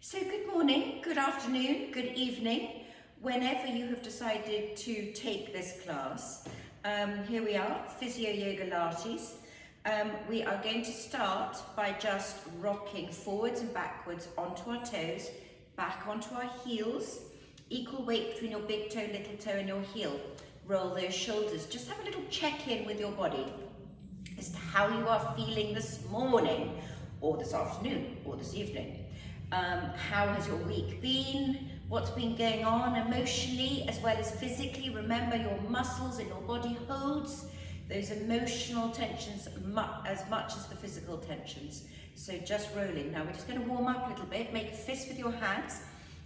So good morning, good afternoon, good evening, whenever you have decided to take this class. Here we are, PhysioYogaLates. We are going to start by just rocking forwards and backwards onto our toes, back onto our heels, equal weight between your big toe, little toe and your heel. Roll those shoulders. Just have a little check-in with your body as to how you are feeling this morning, or this afternoon, or this evening. How has your week been? What's been going on emotionally as well as physically? Remember, your muscles and your body holds those emotional tensions as much as the physical tensions. So just rolling. Now we're just going to warm up a little bit. Make a fist with your hands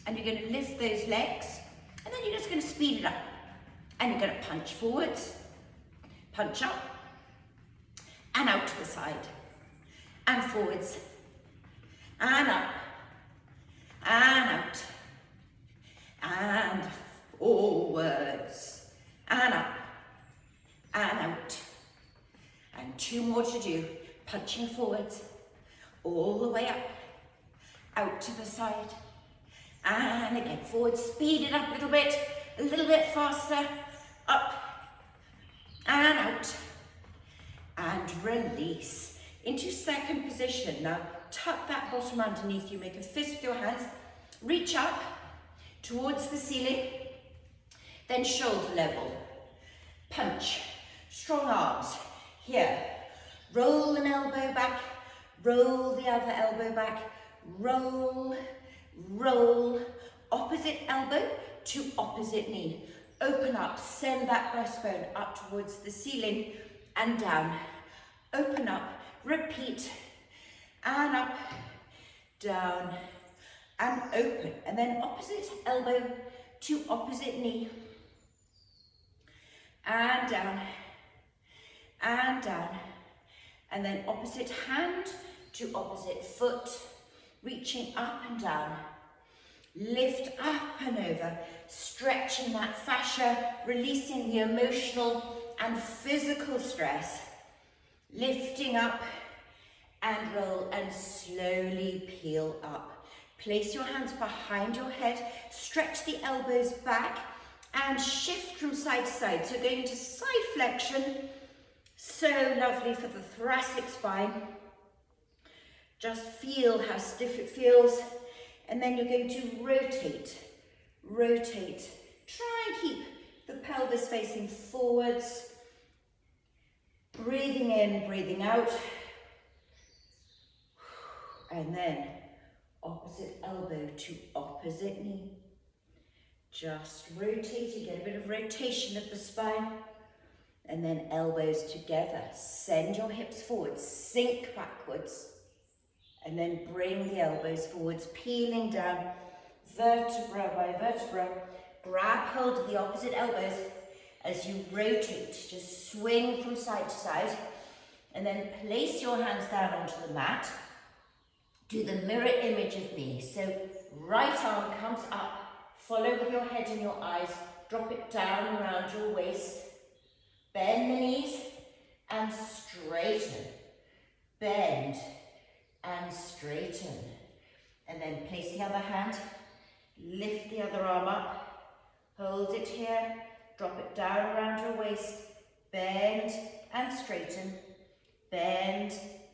and you're going to lift those legs and then you're just going to speed it up. And you're going to punch forwards, punch up and out to the side and forwards and up and out and forwards and up and out, and two more to do. Punching forwards all the way up, out to the side and again forward. Speed it up a little bit faster, up and out and release into second position. Now tuck that bottom underneath you, make a fist with your hands, reach up towards the ceiling, then shoulder level, punch, strong arms, here, roll an elbow back, roll the other elbow back, roll, roll, opposite elbow to opposite knee, open up, send that breastbone up towards the ceiling and down, open up, repeat, and up, down, and open. And then opposite elbow to opposite knee. And down, and down. And then opposite hand to opposite foot, reaching up and down. Lift up and over, stretching that fascia, releasing the emotional and physical stress. Lifting up and roll and slowly peel up. Place your hands behind your head, stretch the elbows back and shift from side to side. So going into side flexion, so lovely for the thoracic spine. Just feel how stiff it feels. And then you're going to rotate, rotate. Try and keep the pelvis facing forwards. Breathing in, breathing out. And then opposite elbow to opposite knee. Just rotating, get a bit of rotation of the spine. And then elbows together. Send your hips forwards, sink backwards. And then bring the elbows forwards, peeling down, vertebra by vertebra. Grab hold of the opposite elbows as you rotate. Just swing from side to side. And then place your hands down onto the mat. Do the mirror image of me. So right arm comes up, follow with your head and your eyes, drop it down around your waist, bend the knees and straighten, bend and straighten. And then place the other hand, lift the other arm up, hold it here, drop it down around your waist, bend and straighten, bend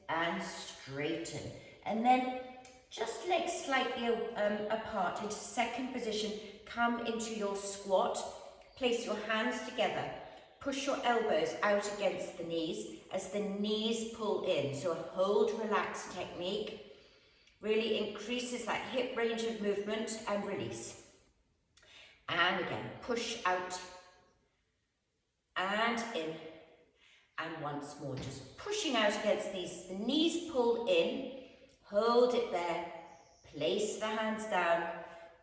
and straighten. And then just legs slightly apart into second position. Come into your squat. Place your hands together. Push your elbows out against the knees as the knees pull in. So a hold, relax technique. Really increases that hip range of movement and release. And again, push out and in. And once more, just pushing out against these. The knees pull in. Hold it there, place the hands down,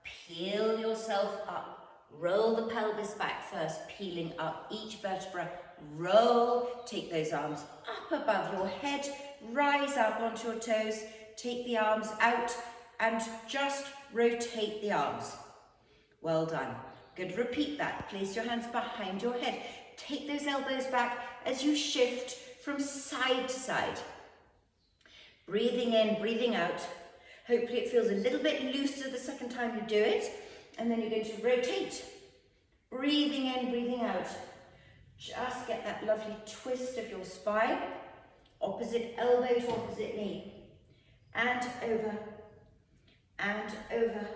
peel yourself up, roll the pelvis back first, peeling up each vertebra, roll, take those arms up above your head, rise up onto your toes, take the arms out and just rotate the arms. Well done. Good, repeat that. Place your hands behind your head, take those elbows back as you shift from side to side. Breathing in, breathing out. Hopefully it feels a little bit looser the second time you do it. And then you're going to rotate. Breathing in, breathing out. Just get that lovely twist of your spine. Opposite elbow to opposite knee. And over. And over.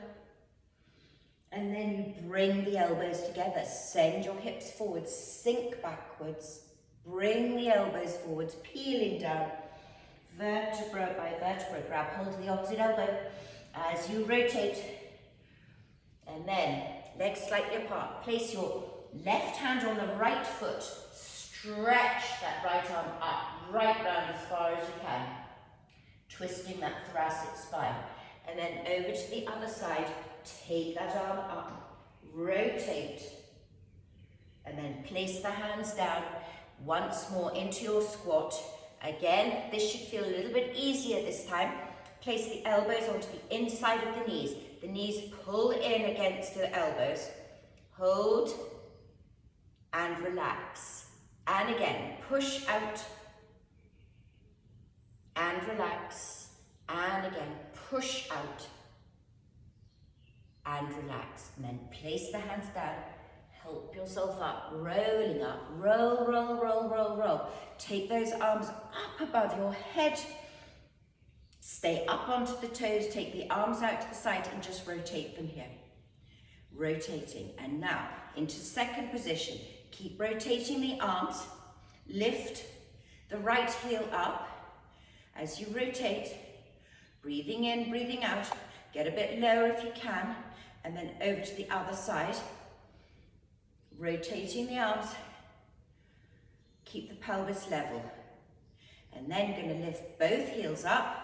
And then you bring the elbows together. Send your hips forward. Sink backwards. Bring the elbows forwards. Peeling down. Vertebra by vertebra. Grab hold of the opposite elbow as you rotate. And then, legs slightly apart. Place your left hand on the right foot. Stretch that right arm up, right round as far as you can. Twisting that thoracic spine. And then over to the other side. Take that arm up. Rotate. And then place the hands down. Once more into your squat. Again, this should feel a little bit easier this time. Place the elbows onto the inside of the knees. The knees pull in against the elbows. Hold and relax. And again, push out and relax. And again, push out and relax. And then place the hands down. Help yourself up, rolling up. Roll, roll, roll, roll, roll. Take those arms up above your head. Stay up onto the toes, take the arms out to the side and just rotate them here. Rotating. And now into second position. Keep rotating the arms. Lift the right heel up as you rotate. Breathing in, breathing out. Get a bit lower if you can. And then over to the other side. Rotating the arms. Keep the pelvis level. And then you're going to lift both heels up.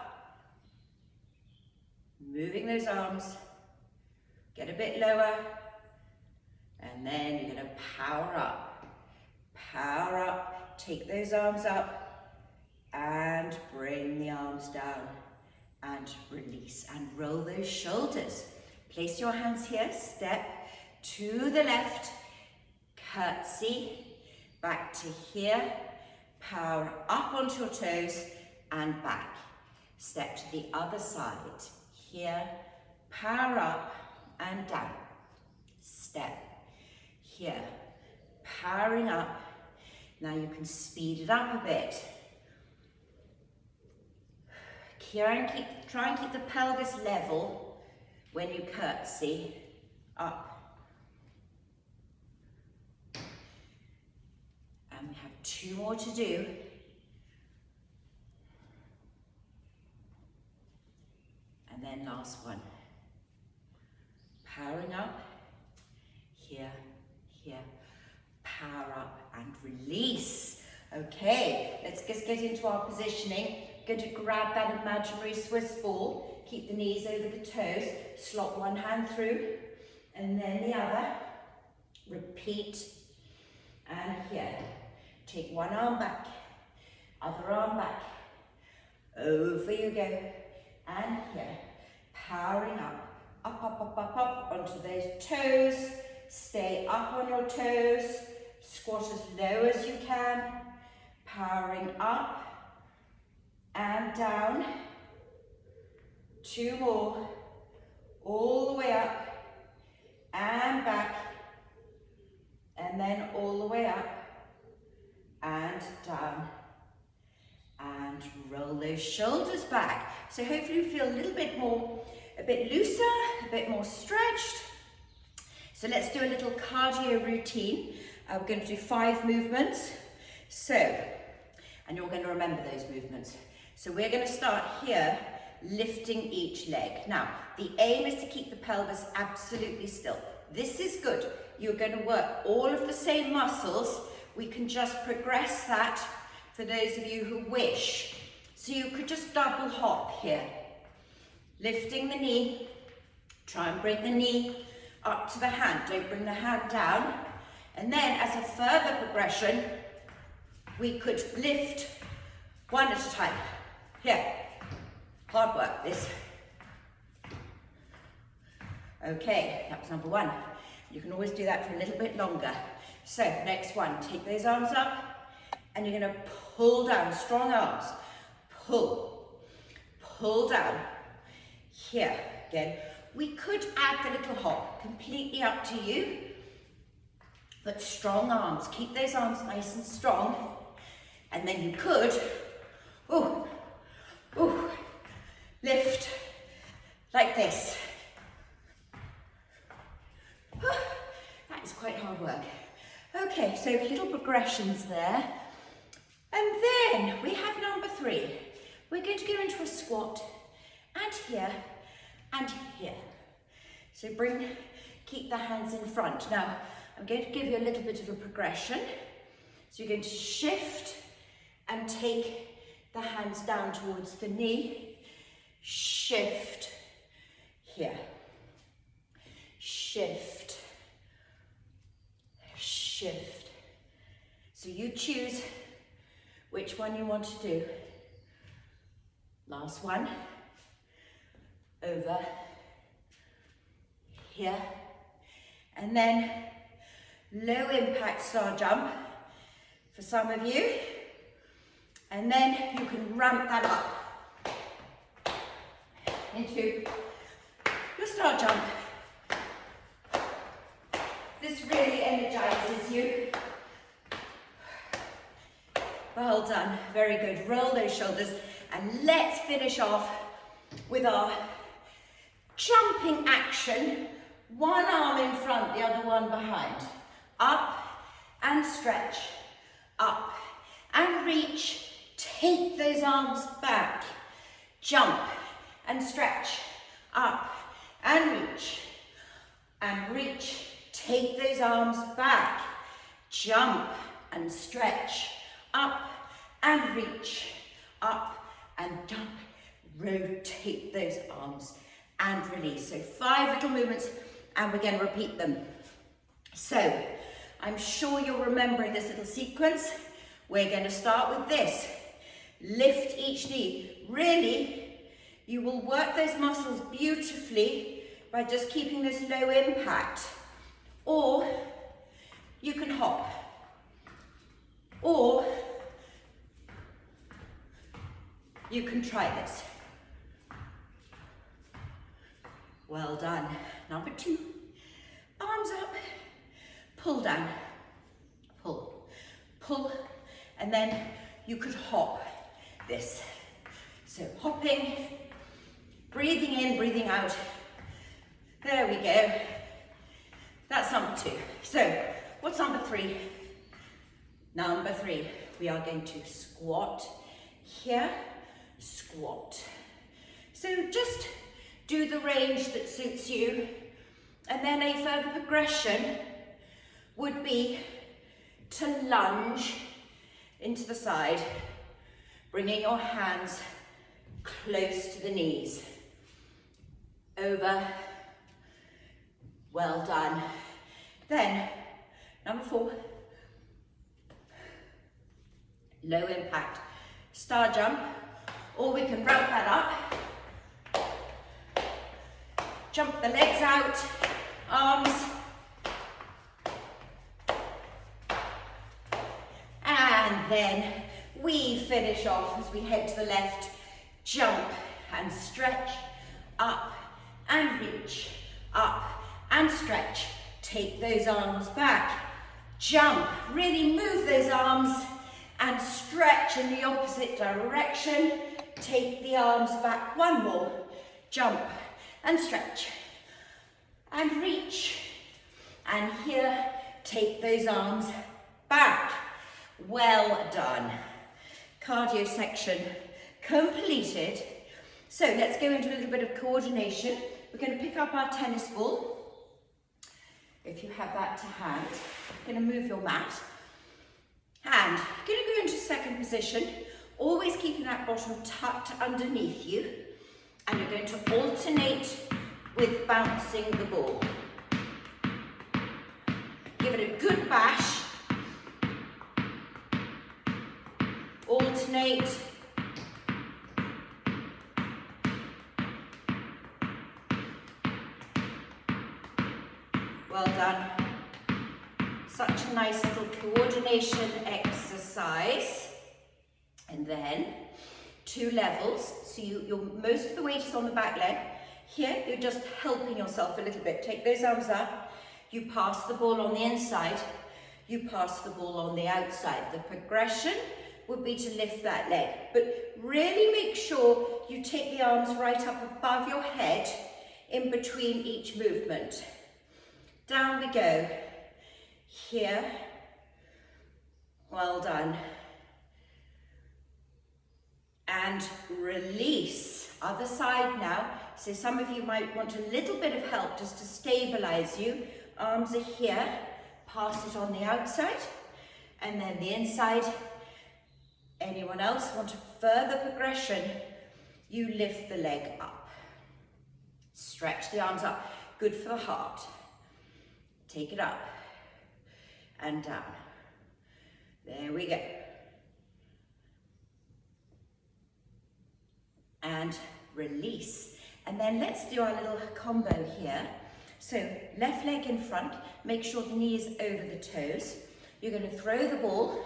Moving those arms, get a bit lower, and then you're going to power up, take those arms up, and bring the arms down, and release, and roll those shoulders. Place your hands here, step to the left, curtsy, back to here, power up onto your toes, and back. Step to the other side. Here, power up and down. Step. Here, powering up. Now you can speed it up a bit. Try and keep the pelvis level when you curtsy up. And we have 2 more to do. And then last one. Powering up. Here, here. Power up and release. Okay, let's just get into our positioning. Going to grab that imaginary Swiss ball. Keep the knees over the toes. Slot one hand through and then the other. Repeat. And here. Take one arm back. Other arm back. Over you go. And here. Powering up. Up, up, up, up, up onto those toes. Stay up on your toes. Squat as low as you can. Powering up and down. 2 more. All the way up and back. And then all the way up and down. And roll those shoulders back. So hopefully you feel a bit looser, a bit more stretched. So let's do a little cardio routine. We're going to do 5 movements. And you're going to remember those movements. So we're going to start here, lifting each leg. Now, the aim is to keep the pelvis absolutely still. This is good. You're going to work all of the same muscles. We can just progress that for those of you who wish. So you could just double hop here. Lifting the knee. Try and bring the knee up to the hand. Don't bring the hand down. And then as a further progression, we could lift one at a time. Here. Hard work, this. Okay, that was number 1. You can always do that for a little bit longer. So, next one, take those arms up and you're going to pull down, strong arms. Pull, pull down. here. Again, we could add the little hop, completely up to you. But strong arms, keep those arms nice and strong. And then you could, lift like this. That is quite hard work. Okay, so little progressions there. And then we have number 3. We're going to go into a squat, and here, and here. So keep the hands in front. Now, I'm going to give you a little bit of a progression. So you're going to shift and take the hands down towards the knee. Shift, here. Shift, shift. So you choose which one you want to do. Last one. Over, here. And then low impact star jump for some of you. And then you can ramp that up into your star jump. This really energizes you. Well done, very good. Roll those shoulders, and let's finish off with our jumping action. One arm in front, the other one behind. Up and stretch, up and reach. Take those arms back. Jump and stretch, up and reach. Take those arms back. Jump and stretch, up and reach, up and jump. Rotate those arms and release. So 5 little movements, and we're going to repeat them. So I'm sure you're remembering this little sequence. We're going to start with this. Lift each knee. Really, you will work those muscles beautifully by just keeping this low impact. Or you can hop. Or you can try this. Well done. Number 2. Arms up, pull down, pull, pull, and then you could hop this. So hopping, breathing in, breathing out. There we go. That's number 2. So what's number 3? Number 3, we are going to squat here, squat. So just do the range that suits you. And then a further progression would be to lunge into the side, bringing your hands close to the knees. Over. Well done. Then, number 4, low impact star jump, or we can ramp that up. Jump the legs out, arms, and then we finish off as we head to the left. Jump and stretch, up and reach, up and stretch. Take those arms back, jump, really move those arms and stretch in the opposite direction. Take the arms back, one more, jump and stretch and reach, and here, take those arms back. Well done. Cardio section completed. So let's go into a little bit of coordination. We're going to pick up our tennis ball. If you have that to hand, you're going to move your mat. And you're going to go into second position, always keeping that bottom tucked underneath you. And you're going to alternate with bouncing the ball. Give it a good bash. Alternate. Well done. Such a nice little coordination exercise. And then 2 levels. So most of the weight is on the back leg. Here, you're just helping yourself a little bit. Take those arms up. You pass the ball on the inside. You pass the ball on the outside. The progression would be to lift that leg. But really make sure you take the arms right up above your head in between each movement. Down we go. Here. Well done. And release. Other side now. So some of you might want a little bit of help just to stabilize you. Arms are here. Pass it on the outside. And then the inside. Anyone else want a further progression? You lift the leg up. Stretch the arms up. Good for the heart. Take it up. And down. There we go. And release. And then let's do our little combo here. So left leg in front, make sure the knee is over the toes. You're going to throw the ball,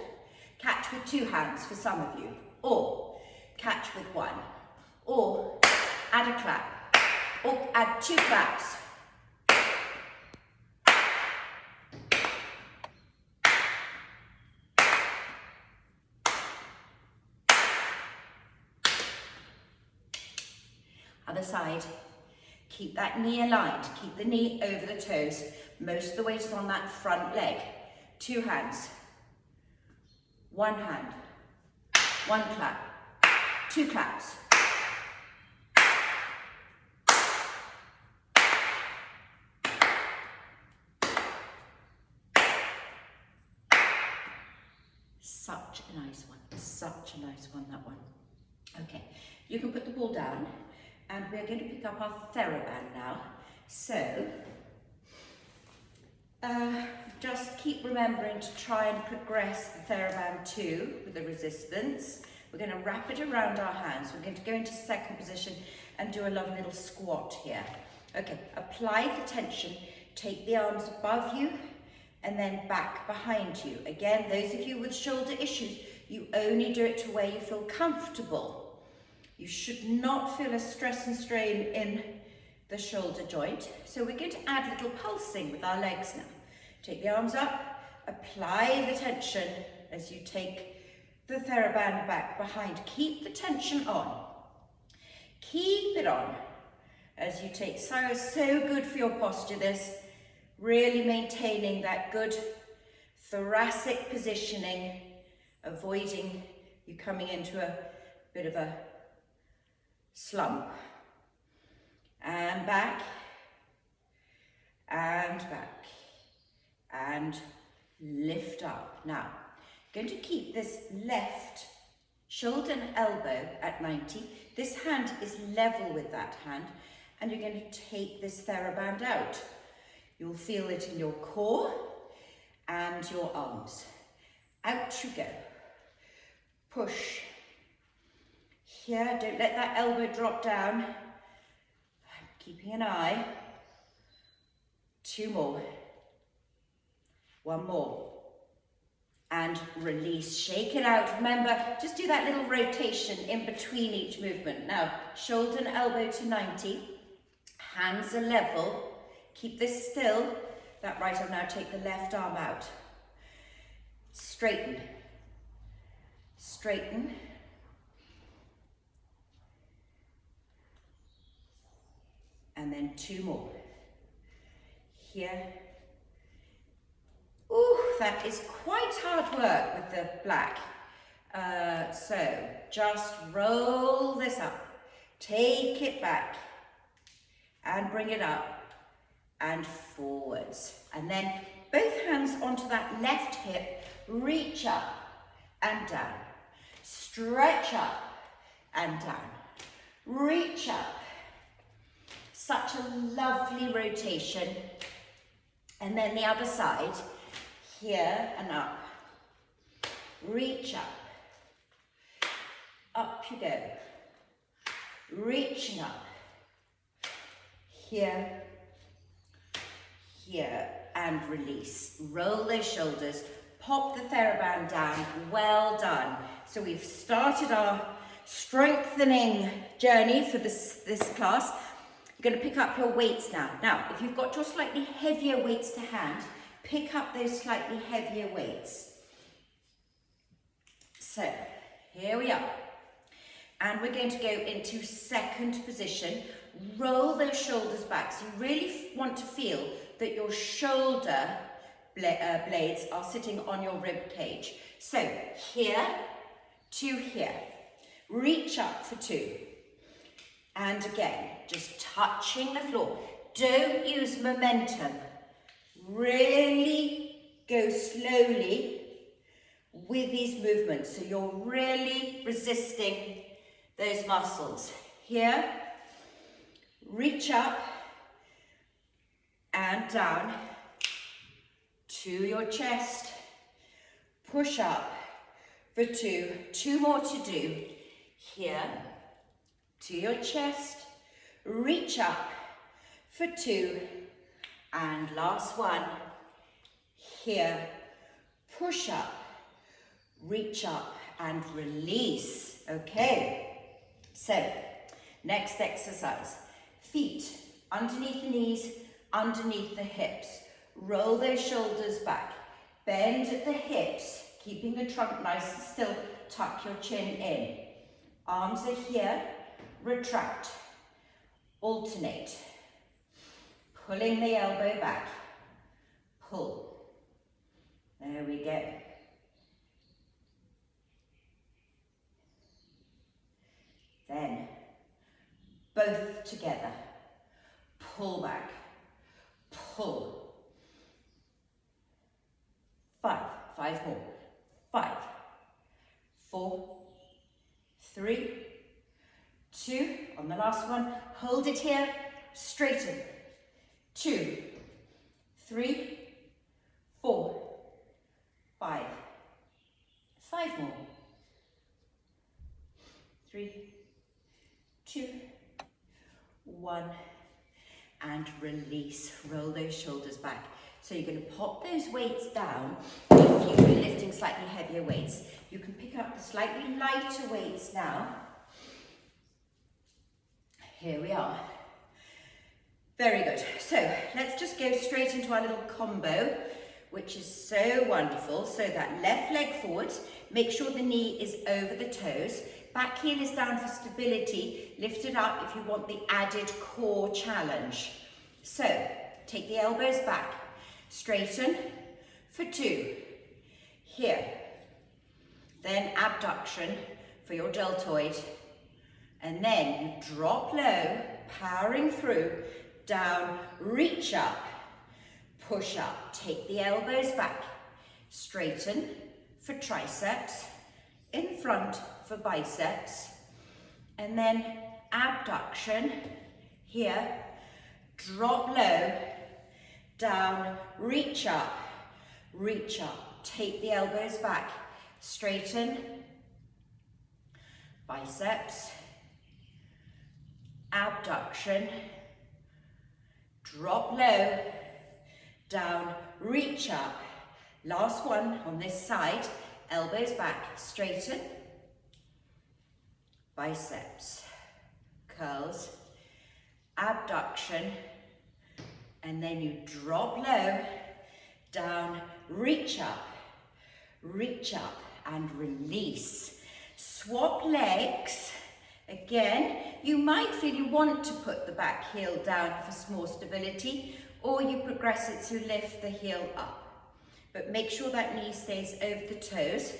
catch with 2 hands for some of you, or catch with 1, or add a clap, or add 2 claps. Other side. Keep that knee aligned. Keep the knee over the toes. Most of the weight is on that front leg. 2 hands. 1 hand. 1 clap. 2 claps. Such a nice one. Such a nice one, that one. Okay, you can put the ball down. And we're going to pick up our TheraBand now. So, just keep remembering to try and progress the TheraBand too with the resistance. We're going to wrap it around our hands. We're going to go into second position and do a lovely little squat here. Okay, apply the tension. Take the arms above you and then back behind you. Again, those of you with shoulder issues, you only do it to where you feel comfortable. You should not feel a stress and strain in the shoulder joint. So we're going to add a little pulsing with our legs now. Take the arms up, apply the tension as you take the TheraBand back behind. Keep the tension on. Keep it on as you take, so good for your posture this, really maintaining that good thoracic positioning, avoiding you coming into a bit of a slump. And back, and back, and lift up. Now, going to keep this left shoulder and elbow at 90. This hand is level with that hand, and you're going to take this TheraBand out. You'll feel it in your core and your arms. Out you go. Push. Here, don't let that elbow drop down. I'm keeping an eye. 2 more. 1 more. And release. Shake it out. Remember, just do that little rotation in between each movement. Now, shoulder and elbow to 90. Hands are level. Keep this still. That right arm, now take the left arm out. Straighten. Straighten. And then 2 more. Here. Ooh, that is quite hard work with the black. So just roll this up. Take it back. And bring it up. And forwards. And then both hands onto that left hip. Reach up and down. Stretch up and down. Reach up. Such a lovely rotation. And then the other side, here and up. Reach up. Up you go. Reaching up. Here, here, and release. Roll those shoulders. Pop the TheraBand down. Well done. So we've started our strengthening journey for this class. You've You're going to pick up your weights now. Now, if you've got your slightly heavier weights to hand, pick up those slightly heavier weights. So, here we are. And we're going to go into second position. Roll those shoulders back. So you really want to feel that your shoulder blades are sitting on your rib cage. So, here to here. Reach up for 2. And again, just touching the floor. Don't use momentum. Really go slowly with these movements. So you're really resisting those muscles. Here, reach up and down to your chest. Push up for 2. 2 more to do. Here, to your chest. Reach up for 2. And last one. Here, push up, reach up and release. Okay, so next exercise. Feet underneath the knees, underneath the hips. Roll those shoulders back. Bend at the hips, keeping the trunk nice and still. Tuck your chin in. Arms are here. Retract. Alternate. Pulling the elbow back. Pull. There we go. Then, both together. Pull back. Pull. 5. 5 more. 5. 4. 3. 2. On the last one, hold it here. Straighten. 2. 3. 4. 5. 5 more. 3, 2, 1, and release. Roll those shoulders back. So you're going to pop those weights down. If you're lifting slightly heavier weights, you can pick up the slightly lighter weights now. Here we are. Very good. So let's just go straight into our little combo, which is so wonderful. So that left leg forwards, make sure the knee is over the toes. Back heel is down for stability. Lift it up if you want the added core challenge. So take the elbows back. Straighten for 2. Here. Then abduction for your deltoid. And then you drop low, powering through, down, reach up, push up. Take the elbows back. Straighten for triceps. In front for biceps. And then abduction here. Drop low, down, reach up, take the elbows back, straighten, biceps, abduction, drop low, down, reach up, last one on this side, elbows back, straighten, biceps, curls, abduction, and then you drop low, down, reach up, and release. Swap legs. Again, you might feel you want to put the back heel down for more stability, or you progress it to lift the heel up. But make sure that knee stays over the toes.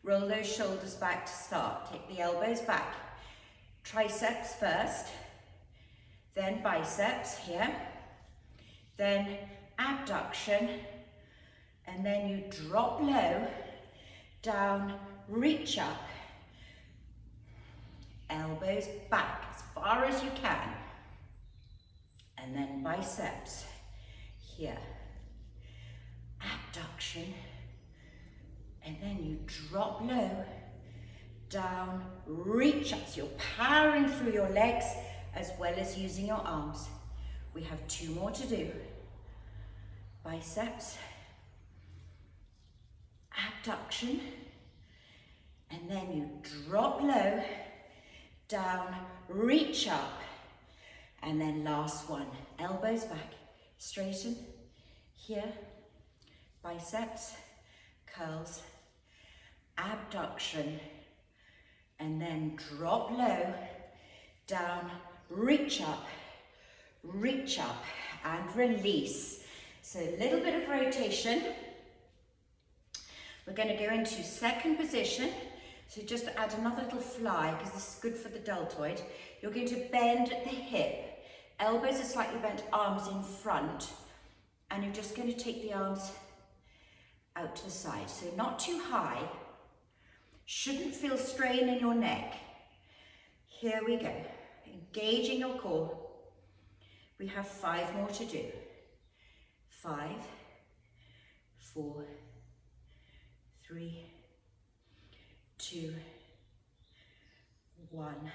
Roll those shoulders back to start. Take the elbows back. Triceps first, then biceps here, then abduction, and then you drop low, down, reach up, elbows back as far as you can, and then biceps here, abduction, and then you drop low, down, reach up. So you're powering through your legs as well as using your arms. We have 2 more to do. Biceps, abduction, and then you drop low, down, reach up, And then last one, elbows back, straighten, here, biceps, curls, abduction, and then drop low, down, reach up, and release. So a little bit of rotation. We're going to go into second position. So just add another little fly, because this is good for the deltoid. You're going to bend at the hip. Elbows are slightly bent, arms in front. And you're just going to take the arms out to the side. So not too high. Shouldn't feel strain in your neck. Here we go. Engaging your core. We have 5 more to do. 5, 4, 3, 2, 1,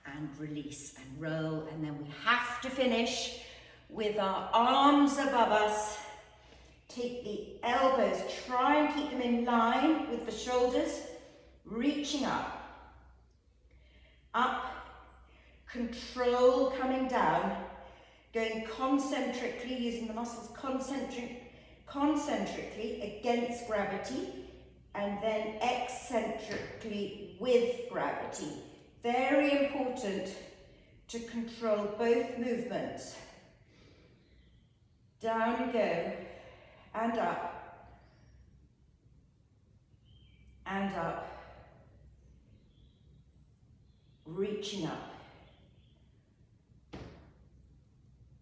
and release and roll. And then we have to finish with our arms above us. Take the elbows, try and keep them in line with the shoulders, reaching up, control coming down, going concentrically, using the muscles concentrically against gravity, and then eccentrically with gravity. Very important to control both movements. Down you go, and up, reaching up.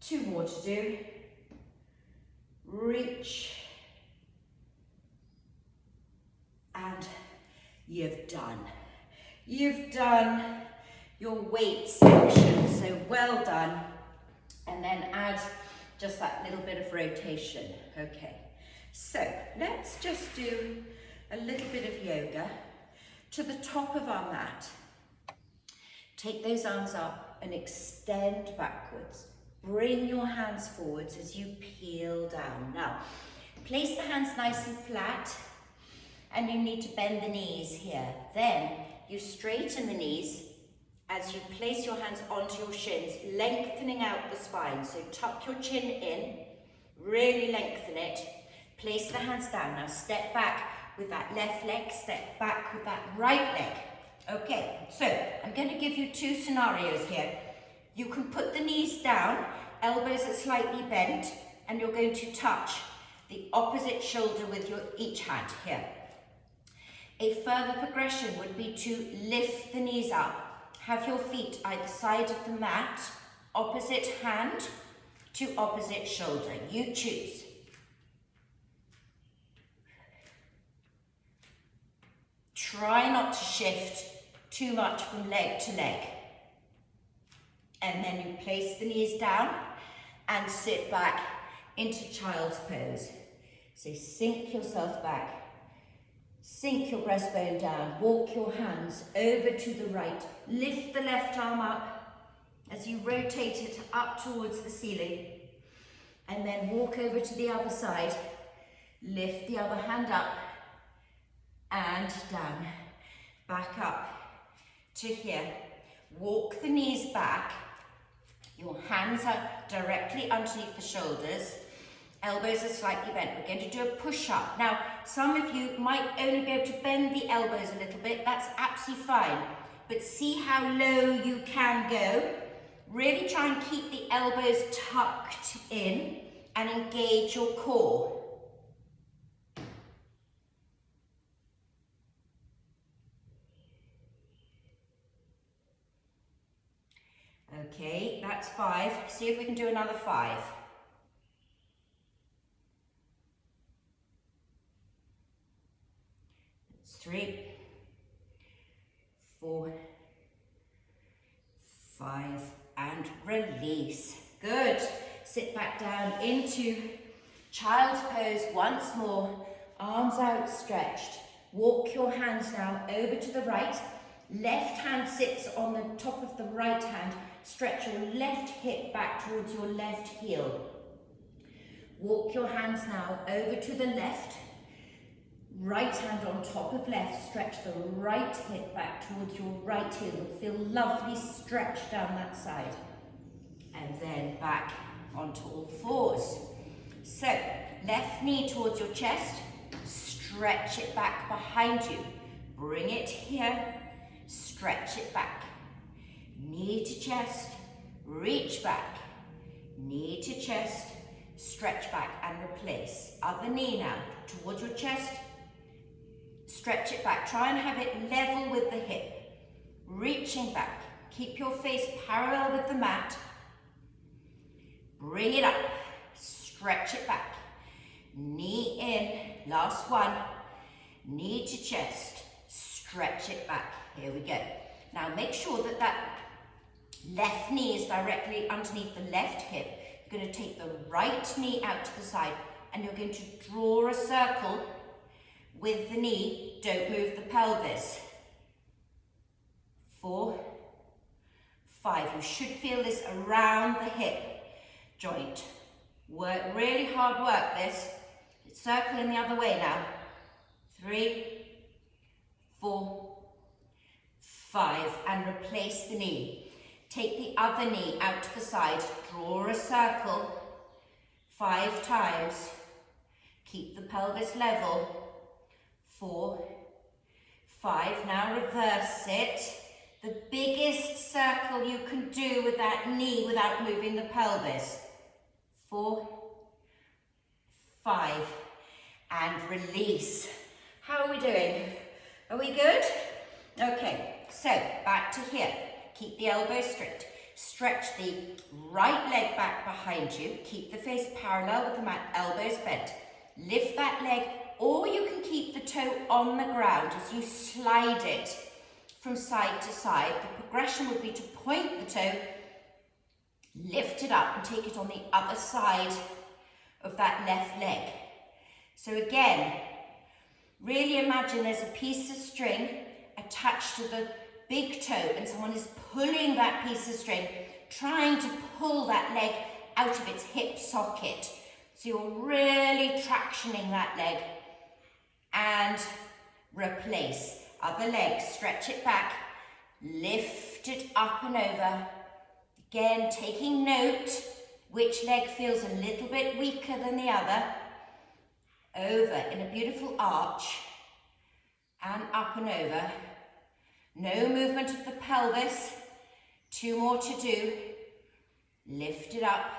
2 more to do. Reach, and you've done. You've done your weight section, so well done. And then add just that little bit of rotation. Okay, so let's just do a little bit of yoga to the top of our mat. Take those arms up and extend backwards. Bring your hands forwards as you peel down. Now, place the hands nice and flat, and you need to bend the knees here. Then you straighten the knees as you place your hands onto your shins, lengthening out the spine. So tuck your chin in, really lengthen it. Place the hands down. Now step back with that left leg, step back with that right leg. Okay, so I'm going to give you 2 scenarios here. You can put the knees down, elbows are slightly bent, and you're going to touch the opposite shoulder with your each hand here. A further progression would be to lift the knees up. Have your feet either side of the mat, opposite hand to opposite shoulder. You choose. Try not to shift too much from leg to leg. And then you place the knees down and sit back into child's pose. So sink yourself back, sink your breastbone down, walk your hands over to the right, lift the left arm up as you rotate it up towards the ceiling, and then walk over to the other side, lift the other hand up and down, back up to here. Walk the knees back. Your hands are directly underneath the shoulders. Elbows are slightly bent. We're going to do a push-up. Now, some of you might only be able to bend the elbows a little bit. That's absolutely fine. But see how low you can go. Really try and keep the elbows tucked in and engage your core. Okay, that's 5. See if we can do another 5. That's 3, 4, 5, and release. Good. Sit back down into child's pose once more. Arms outstretched. Walk your hands now over to the right. Left hand sits on the top of the right hand. Stretch your left hip back towards your left heel. Walk your hands now over to the left. Right hand on top of left. Stretch the right hip back towards your right heel. You'll feel lovely stretch down that side. and then back onto all fours. So, left knee towards your chest, stretch it back behind you. Bring it here, stretch it back. Knee to chest, reach back. Knee to chest, stretch back and replace. Other knee now, towards your chest, stretch it back. Try and have it level with the hip. Reaching back, keep your face parallel with the mat. Bring it up, stretch it back. Knee in, last one. Knee to chest, stretch it back. Here we go. Now make sure that that left knee is directly underneath the left hip. You're going to take the right knee out to the side and you're going to draw a circle with the knee. Don't move the pelvis. 4, 5. You should feel this around the hip joint. Work, really hard work this. Circling the other way now. 3, 4, 5. And replace the knee. Take the other knee out to the side. Draw a circle 5 times. Keep the pelvis level. 4, 5. Now reverse it. The biggest circle you can do with that knee without moving the pelvis. 4, 5. And release. How are we doing? Are we good? Okay, so back to here. Keep the elbows straight. Stretch the right leg back behind you. Keep the face parallel with the mat, elbows bent. Lift that leg, or you can keep the toe on the ground as you slide it from side to side. The progression would be to point the toe, lift it up and take it on the other side of that left leg. So again, really imagine there's a piece of string attached to the big toe and someone is pulling that piece of string, trying to pull that leg out of its hip socket. So you're really tractioning that leg and replace. Other leg, stretch it back, lift it up and over. Again, taking note which leg feels a little bit weaker than the other. Over in a beautiful arch and up and over. No movement of the pelvis. 2 more to do. Lift it up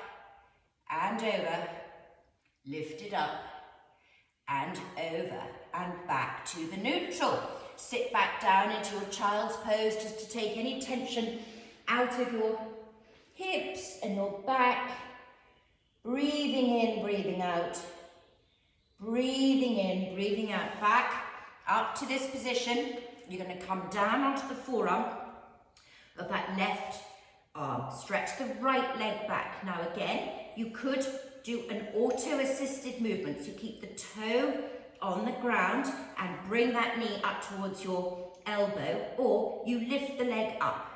and over. Lift it up and over and back to the neutral. Sit back down into your child's pose just to take any tension out of your hips and your back. Breathing in, breathing out. Breathing in, breathing out. Back up to this position. You're going to come down onto the forearm of that left arm. Stretch the right leg back. Now again, you could do an auto-assisted movement. So keep the toe on the ground and bring that knee up towards your elbow, or you lift the leg up.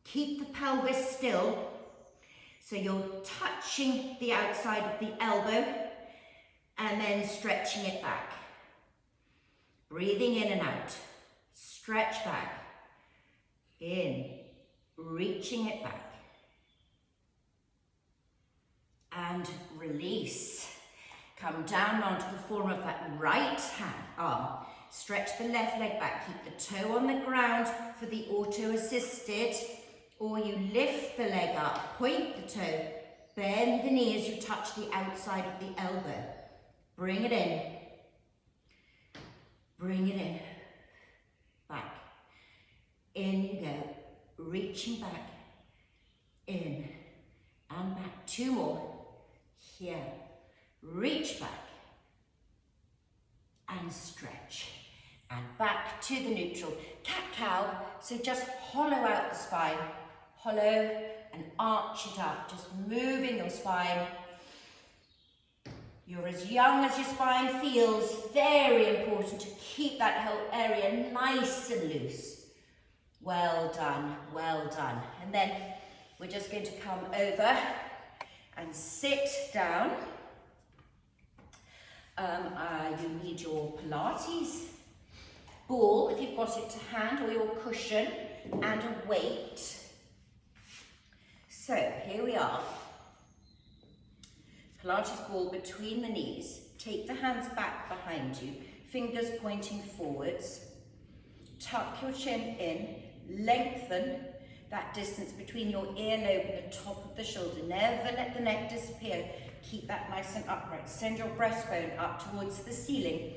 Keep the pelvis still, so you're touching the outside of the elbow and then stretching it back. Breathing in and out. Stretch back. In. Reaching it back. And release. Come down onto the forearm of that right arm. Stretch the left leg back. Keep the toe on the ground for the auto-assisted, or you lift the leg up, point the toe, bend the knee as you touch the outside of the elbow. Bring it in. Bring it in. Back. In you go. Reaching back. In. And back. 2 more. Here. Reach back. And stretch. And back to the neutral. Cat-cow. So just hollow out the spine. Hollow and arch it up. Just moving your spine. You're as young as your spine feels. Very important to keep that whole area nice and loose. Well done, well done. And then we're just going to come over and sit down. You need your Pilates ball, if you've got it to hand, or your cushion, and a weight. So here we are. Pilates ball between the knees. Take the hands back behind you, fingers pointing forwards. Tuck your chin in, lengthen that distance between your earlobe and the top of the shoulder. Never let the neck disappear. Keep that nice and upright. Send your breastbone up towards the ceiling,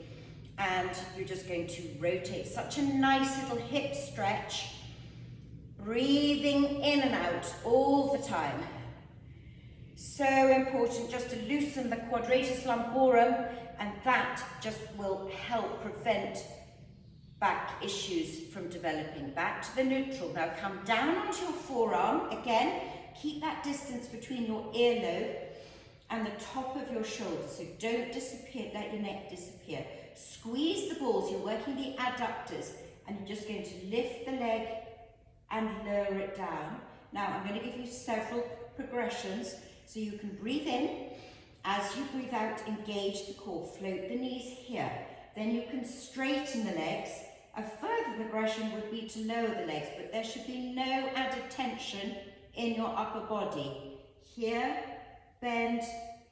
and you're just going to rotate. Such a nice little hip stretch. Breathing in and out all the time. So important just to loosen the quadratus lumborum, and that just will help prevent back issues from developing. Back to the neutral. Now come down onto your forearm. Again, keep that distance between your earlobe and the top of your shoulder. So don't disappear, let your neck disappear. Squeeze the balls, you're working the adductors, and you're just going to lift the leg and lower it down. Now I'm going to give you several progressions so you can breathe in. As you breathe out, engage the core, float the knees here. Then you can straighten the legs. A further progression would be to lower the legs, but there should be no added tension in your upper body. Here, bend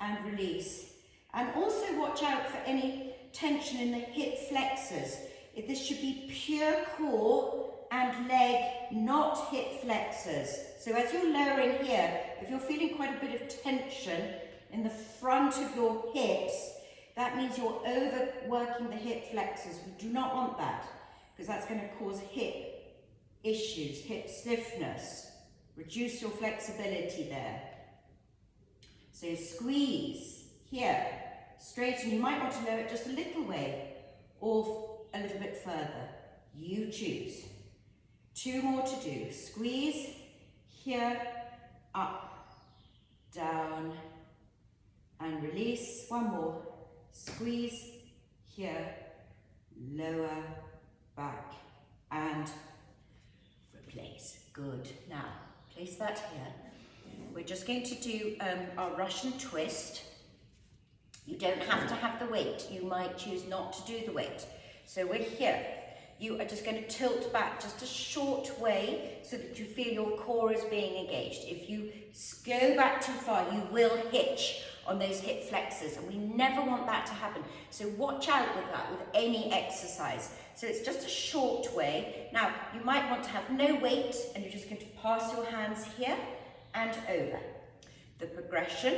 and release. And also watch out for any tension in the hip flexors. This should be pure core and leg, not hip flexors. So as you're lowering here, if you're feeling quite a bit of tension in the front of your hips, that means you're overworking the hip flexors. We do not want that, because that's going to cause hip issues, hip stiffness. Reduce your flexibility there. So squeeze here, straighten. You might want to lower it just a little way or a little bit further. You choose. 2 more to do. Squeeze here, up, down, and release. 1 more. Squeeze here, lower, back, and replace. Good. Now, place that here. We're just going to do our Russian twist. You don't have to have the weight. You might choose not to do the weight. So we're here. You are just going to tilt back just a short way so that you feel your core is being engaged. If you go back too far, you will hitch on those hip flexors, and we never want that to happen. So watch out with that, with any exercise. So it's just a short way. Now, you might want to have no weight, and you're just going to pass your hands here and over. The progression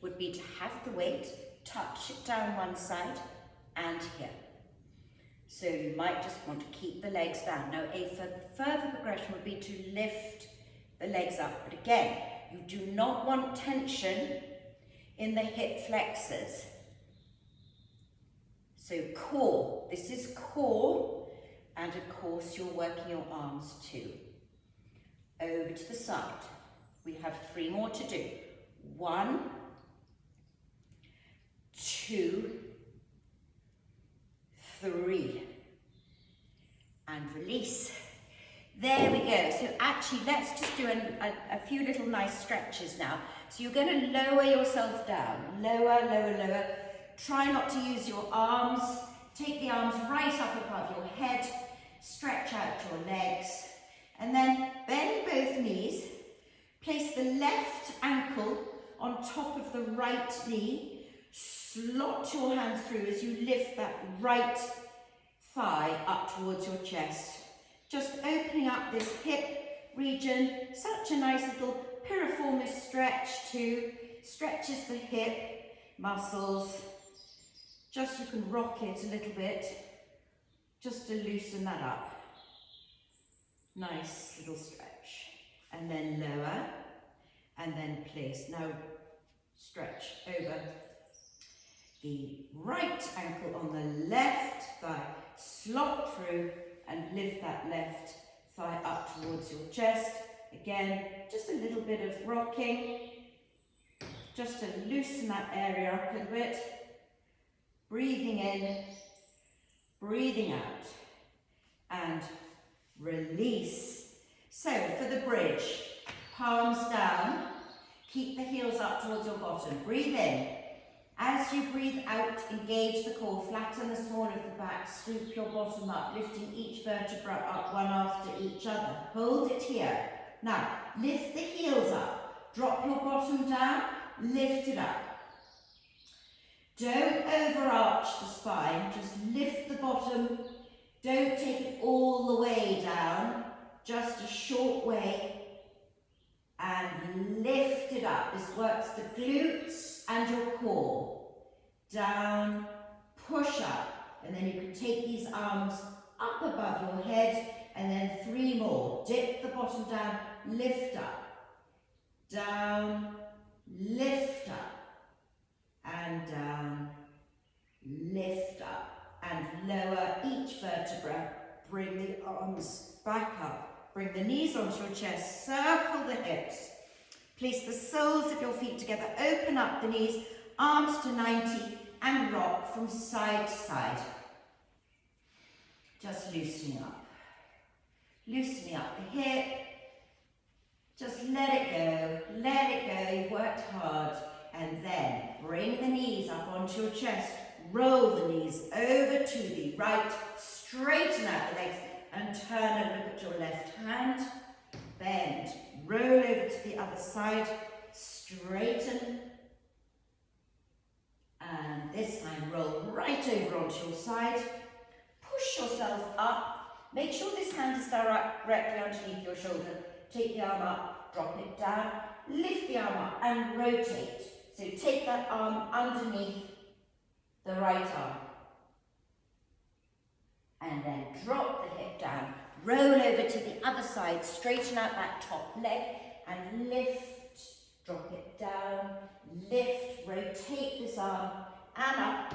would be to have the weight, touch it down one side and here. So you might just want to keep the legs down. Now a further progression would be to lift the legs up. But again, you do not want tension in the hip flexors. So core, this is core, and of course you're working your arms too. Over to the side. We have 3 more to do. 1, 2, 3, and release. There we go. So actually, let's just do a few little nice stretches now. So you're going to lower yourself down. Lower, lower, lower. Try not to use your arms. Take the arms right up above your head. Stretch out your legs. And then bend both knees. Place the left ankle on top of the right knee. Slot your hands through as you lift that right thigh up towards your chest. Just opening up this hip region. Such a nice little piriformis stretch too. Stretches the hip muscles. Just you can rock it a little bit just to loosen that up. Nice little stretch. And then lower, and then place. Now stretch over the right ankle on the left thigh. Slot through and lift that left thigh up towards your chest. Again, just a little bit of rocking, just to loosen that area up a little bit. Breathing in, breathing out, and release. So for the bridge, palms down, keep the heels up towards your bottom. Breathe in. As you breathe out, engage the core, flatten the small of the back, swoop your bottom up, lifting each vertebra up one after each other. Hold it here. Now, lift the heels up. Drop your bottom down, lift it up. Don't overarch the spine, just lift the bottom. Don't take it all the way down, just a short way. And lift it up. This works the glutes and your core. Down, push up. And then you can take these arms up above your head, and then 3 more. Dip the bottom down, lift up. Down, lift up. And down, lift up. And lower each vertebra. Bring the arms back up. Bring the knees onto your chest, circle the hips. Place the soles of your feet together, open up the knees, arms to 90, and rock from side to side. Just loosening up. Loosening up the hip. Just let it go, let it go. You've worked hard. And then bring the knees up onto your chest. Roll the knees over to the right. Straighten out the legs and turn and look at your left hand. Bend. Roll over to the other side. Straighten. And this time roll right over onto your side. Push yourself up. Make sure this hand is directly underneath your shoulder. Take the arm up, drop it down, lift the arm up and rotate. So take that arm underneath the right arm. And then drop the hip down. Roll over to the other side, straighten out that top leg and lift. Drop it down, lift, rotate this arm and up.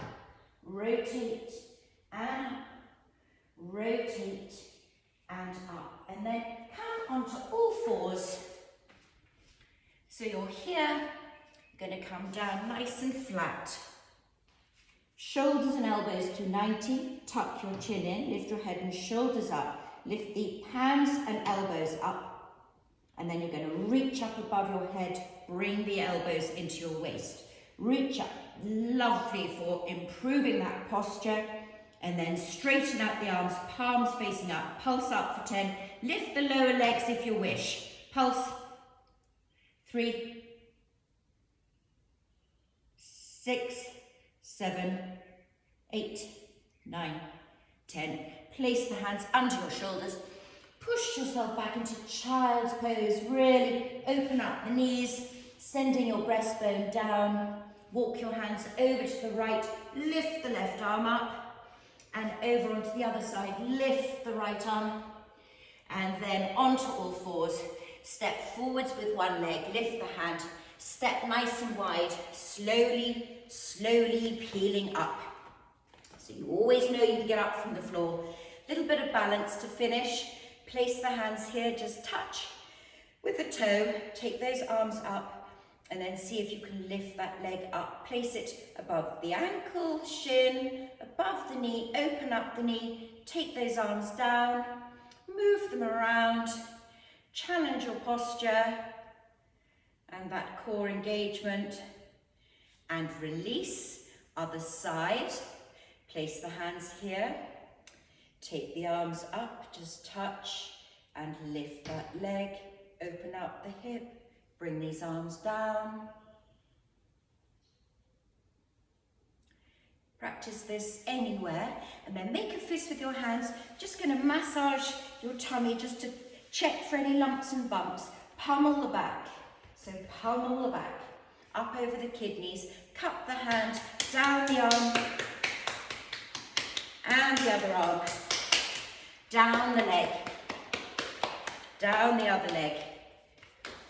Rotate and up. Rotate and up. And then come onto all fours. So you're here, you're going to come down nice and flat. Shoulders and elbows to 90, tuck your chin in, lift your head and shoulders up. Lift the hands and elbows up. And then you're going to reach up above your head, bring the elbows into your waist. Reach up, lovely for improving that posture. And then straighten out the arms, palms facing up, pulse up for 10. Lift the lower legs if you wish. Pulse. 3, 6, 7, 8, 9, 10. Place the hands under your shoulders. Push yourself back into child's pose. Really open up the knees, sending your breastbone down. Walk your hands over to the right. Lift the left arm up. And over onto the other side, lift the right arm, and then onto all fours. Step forwards with one leg, lift the hand, step nice and wide, slowly, slowly peeling up. So you always know you can get up from the floor. Little bit of balance to finish. Place the hands here, just touch with the toe, take those arms up, and then see if you can lift that leg up. Place it above the ankle, shin, above the knee, open up the knee, take those arms down, move them around, challenge your posture and that core engagement, and release. Other side, place the hands here, take the arms up, just touch and lift that leg, open up the hip. Bring these arms down. Practice this anywhere, and then make a fist with your hands. Just going to massage your tummy just to check for any lumps and bumps. Pummel the back. So pummel the back. Up over the kidneys. Cup the hand, down the arm, and the other arm. Down the leg. Down the other leg.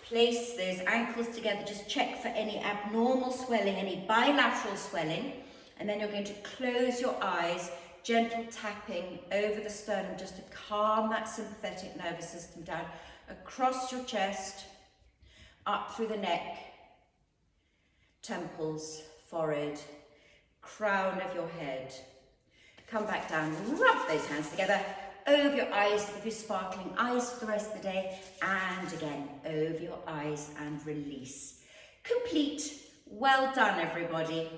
Place those ankles together, just check for any abnormal swelling, any bilateral swelling, and then you're going to close your eyes, gentle tapping over the sternum just to calm that sympathetic nervous system down, across your chest, up through the neck, temples, forehead, crown of your head. Come back down, rub those hands together, over your eyes, give you sparkling eyes for the rest of the day, and again, over your eyes and release. Complete. Well done, everybody.